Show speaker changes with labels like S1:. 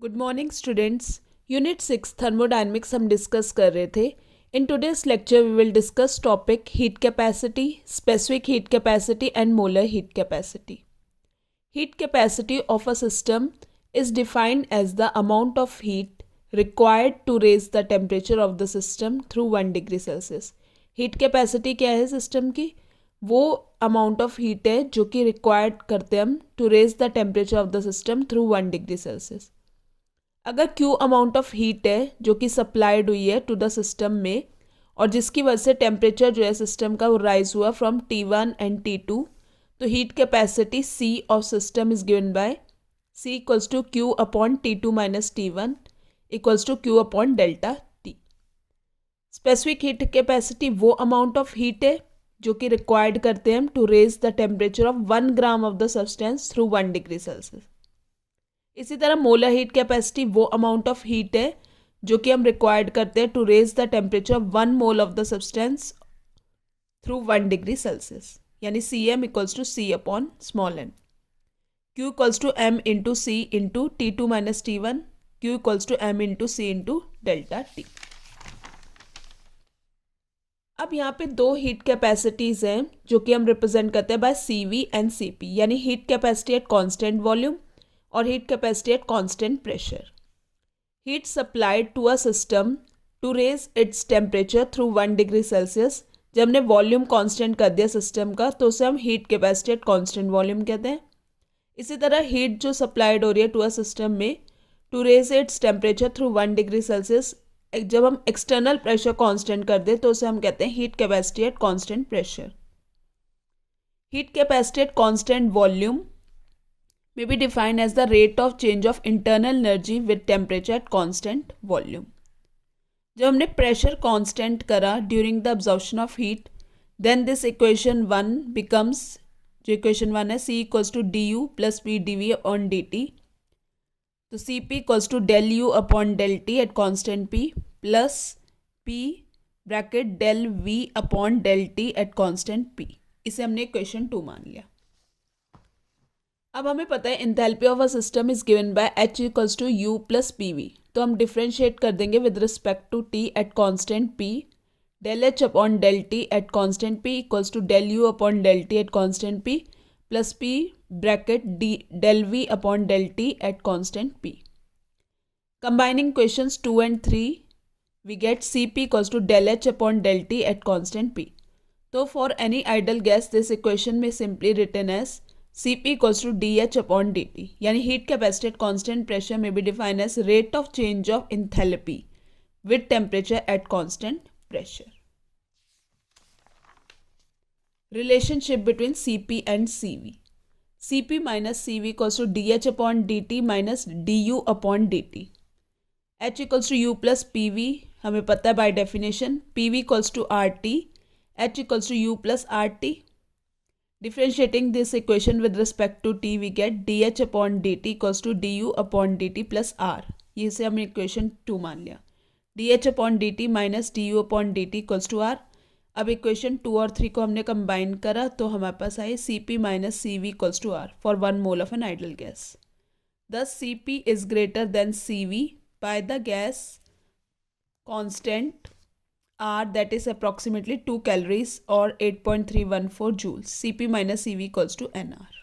S1: Good morning students. Unit 6 thermodynamics हम discuss कर रहे थे। In today's lecture we will discuss topic heat capacity, specific heat capacity and molar heat capacity. Heat capacity of a system is defined as the amount of heat required to raise the temperature of the system through 1 degree Celsius. Heat capacity क्या है system की? वो amount of heat है जो कि required करते हैं हम to raise the temperature of the system through 1 degree Celsius. अगर Q अमाउंट ऑफ हीट है जो कि सप्लाइड हुई है टू द सिस्टम में और जिसकी वजह से टेम्परेचर जो है सिस्टम का वो राइज हुआ फ्रॉम T1 एंड T2, तो heat capacity C of system is given by C equals to Q upon T2 minus T1 equals to Q upon delta T. Specific heat capacity वो amount of heat है जो कि required करते हैं हम to raise the temperature of 1 gram of the substance through 1 degree Celsius. इसी तरह molar heat capacity वो अमाउंट ऑफ हीट है जो कि हम रिक्वायर्ड करते हैं to raise the temperature of 1 mole of the substance through 1 degree Celsius, यानी Cm equals to C upon small n. Q equals to M into C into T2 minus T1, Q equals to M into C into delta T. अब यहाँ पे दो heat capacities हैं जो कि हम represent करते हैं बाय CV एंड CP, यानी heat capacity at constant volume और heat capacity at constant pressure. Heat supplied to a system to raise its temperature through 1 degree Celsius. जब हमने वॉल्यूम कांस्टेंट कर दिया सिस्टम का तो उसे हम heat capacity at constant volume कहते हैं. इसी तरह हीट जो सप्लाइड हो रही है टू अ सिस्टम में to raise its temperature through 1 degree Celsius, जब हम एक्सटर्नल प्रेशर कांस्टेंट कर दें तो उसे हम कहते हैं heat capacity at constant pressure. Heat capacity at constant volume may be defined as the rate of change of internal energy with temperature at constant volume. जब हमने प्रेशर कांस्टेंट करा during the absorption of heat, then this equation 1 becomes, जो equation 1 है, C equals to D U plus P D V upon D T. तो C P equals to del U upon del T at constant P plus P bracket del V upon del T at constant P. इसे हमने equation 2 मान लिया. अब हमें पता है enthalpy of a system is given by H equals to U plus PV. तो हम डिफ्रेंशिएट कर देंगे with respect to T at constant P. Del H upon del T at constant P equals to del U upon del T at constant P plus P bracket del V upon del T at constant P. Combining questions 2 and 3 we get Cp equals to del H upon del T at constant P. तो for any ideal gas this equation में simply written as Cp equals to dH upon dt, यानी heat capacity at constant pressure may be defined as rate of change of enthalpy with temperature at constant pressure. Relationship between Cp and Cv. Cp minus Cv equals to dH upon dt minus du upon dt. H equals to U plus Pv, हमें पता है by definition. Pv equals to RT, H equals to U plus RT. Differentiating this equation with respect to T we get dH upon dt equals to du upon dt plus R. ये से हमने equation 2 मान लिया. dH upon dt minus du upon dt equals to R. अब equation 2 और 3 को हमने combine करा तो हमारे पास आई Cp minus Cv equals to R for 1 mole of an ideal gas. Thus Cp is greater than Cv by the gas constant R, that is approximately 2 calories or 8.314 joules. Cp minus Cv equals to nR.